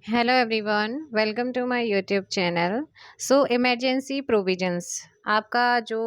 Hello everyone, welcome to my YouTube channel. So emergency provisions आपका जो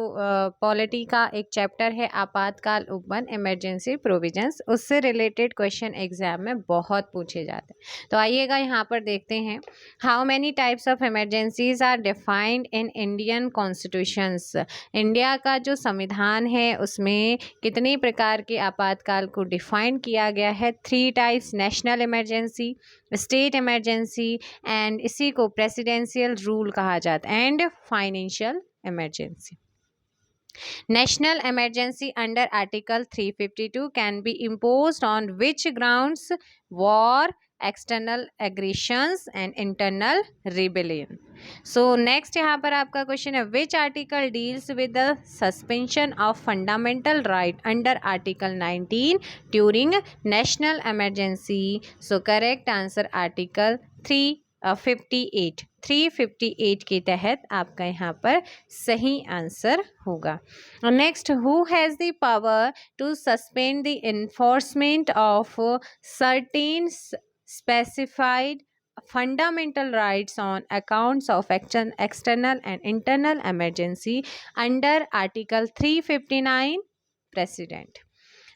polity का एक चैप्टर है, आपातकाल उपबंध इमरजेंसी प्रोविजंस, उससे रिलेटेड क्वेश्चन एग्जाम में बहुत पूछे जाते हैं। तो आइएगा यहाँ पर देखते हैं। How many types of emergencies are defined in Indian constitutions. India का जो संविधान है उसमें कितने प्रकार के आपातकाल को डिफाइन किया गया है। 3 types, national emergency, state emergency and इसी को प्रेसिडेंशियल रूल कहा जाता है, and financial emergency. National emergency under Article 352 can be imposed on which grounds? War, external aggressions and internal rebellion. So next यहाँ पर आपका क्वेश्चन है, which article deals with the suspension of fundamental right under Article 19 during national emergency? So correct answer Article 358 358 के तहत आपका यहाँ पर सही आंसर होगा। Next, who has the power to suspend the enforcement of certain specified fundamental rights on accounts of external and internal emergency under Article 359? President.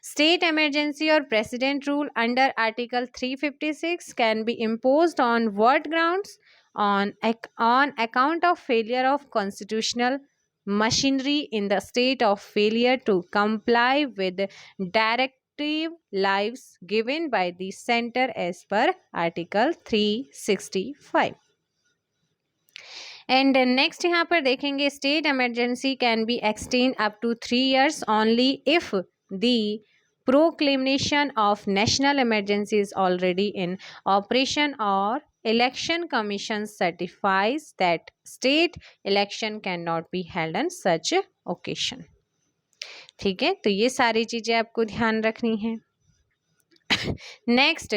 State emergency or president rule under Article 356 can be imposed on what grounds? On account of failure of constitutional machinery in the state of failure to comply with directive lives given by the center as per Article 365. And next यहाँ पर देखेंगे, state emergency can be extend up to 3 years only if the proclamation of national emergency is already in operation or election commission certifies that state election cannot be held on such occasion. ठीक है, तो ये सारी चीजें आपको ध्यान रखनी है। Next,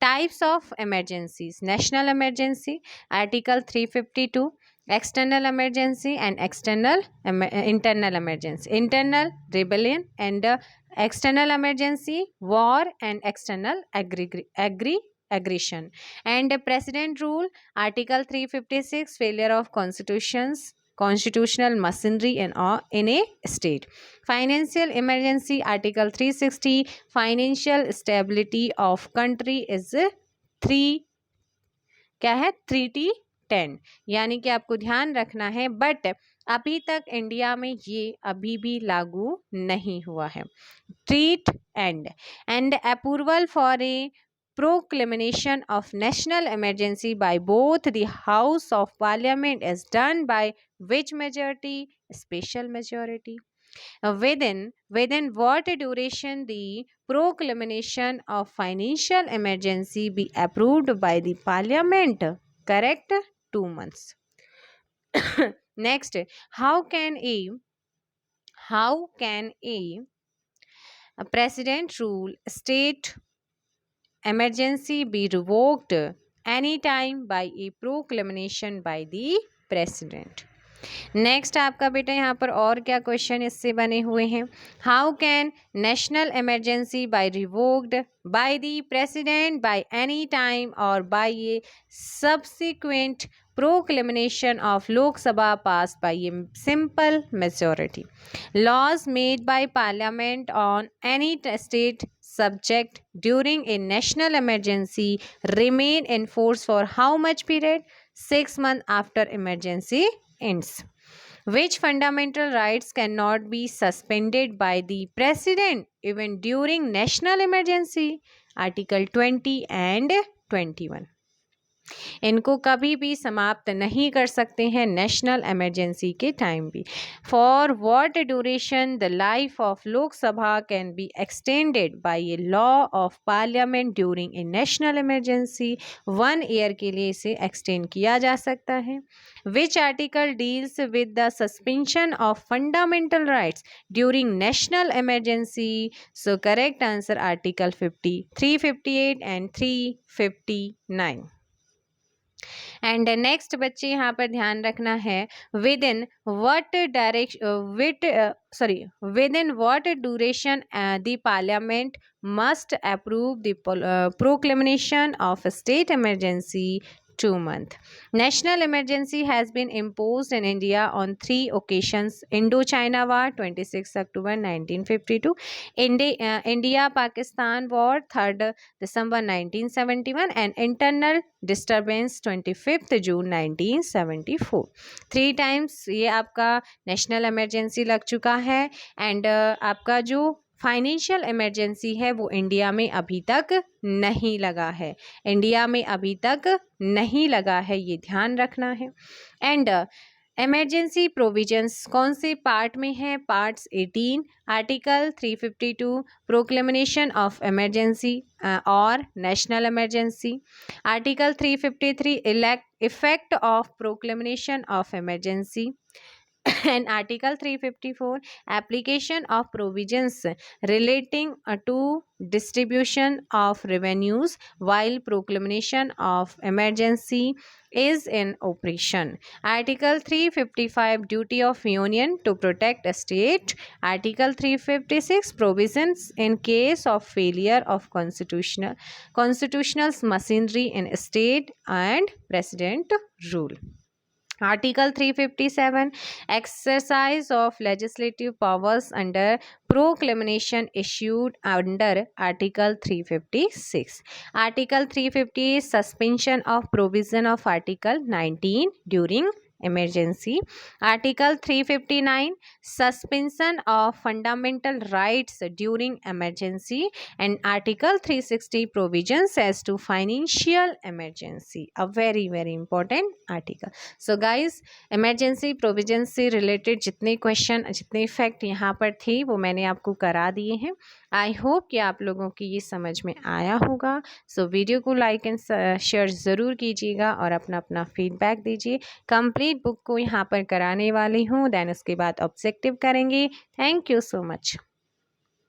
types of emergencies. National emergency, article 352, external emergency and internal emergency, internal rebellion and external emergency, war and external aggression, and president rule, article 356, failure of constitutional machinery in a state. Financial emergency, article 360, financial stability of country is 3 क्या है 3T10, यानी कि आपको ध्यान रखना है, but अभी तक इंडिया में ये अभी भी लागू नहीं हुआ है। Treat and approval for a proclamation of national emergency by both the House of Parliament is done by which majority? Special majority. Within what duration the proclamation of financial emergency be approved by the Parliament? Correct, 2 months. Next, how can a president rule state emergency be revoked anytime by a proclamation by the president? Next आपका बेटा यहाँ पर और क्या question इससे बने हुए हैं। How can national emergency by revoked by the president by any time और by a subsequent proclamation of Lok Sabha passed by a simple majority. Laws made by Parliament on any state subject during a national emergency remain in force for how much period? 6 months after emergency ends. Which fundamental rights cannot be suspended by the president even during national emergency? Article 20 and 21. इनको कभी भी समाप्त नहीं कर सकते हैं national emergency के time भी। For what duration the life of Lok Sabha can be extended by a law of parliament during a national emergency? 1 year के लिए इसे एक्सटेंड किया जा सकता है। Which article deals with the suspension of fundamental rights during national emergency? So correct answer article 50, 358 and 359. And next बच्चे यहाँ पर ध्यान रखना है, with in what direction with in what duration the parliament must approve the proclamation of a state emergency. 2 month. National emergency has been imposed in India on 3 occasions: Indo-China War 26 October 1952, India-Pakistan War 3rd December 1971, and internal disturbance 25th June 1974. 3 times ये आपका national emergency लग चुका है। And आपका जो financial emergency है वो India में अभी तक नहीं लगा है, इंडिया में अभी तक नहीं लगा है, ये ध्यान रखना है। एंड इमरजेंसी प्रोविजंस कौन से पार्ट में है? Parts 18, article 352 proclamation of emergency और national emergency, article 353 effect of proclamation of emergency, and article 354 application of provisions relating to distribution of revenues while proclamation of emergency is in operation, article 355 duty of union to protect a state, article 356 provisions in case of failure of constitutional machinery in state and president rule, Article 357 exercise of legislative powers under proclamation issued under Article 356. Article 350 suspension of provision of Article 19 during emergency. Article 359 suspension of fundamental rights during emergency, and Article 360 provisions as to financial emergency, a very important article. So guys emergency provision से related जितने question जितने fact यहाँ पर थे वो मैंने आपको करा दिए हैं। आई होप कि आप लोगों की ये समझ में आया होगा। सो वीडियो को लाइक एंड शेयर ज़रूर कीजिएगा और अपना अपना फीडबैक दीजिए। कंप्लीट बुक को यहाँ पर कराने वाली हूँ, देन उसके बाद ऑब्जेक्टिव करेंगे। Thank you so much.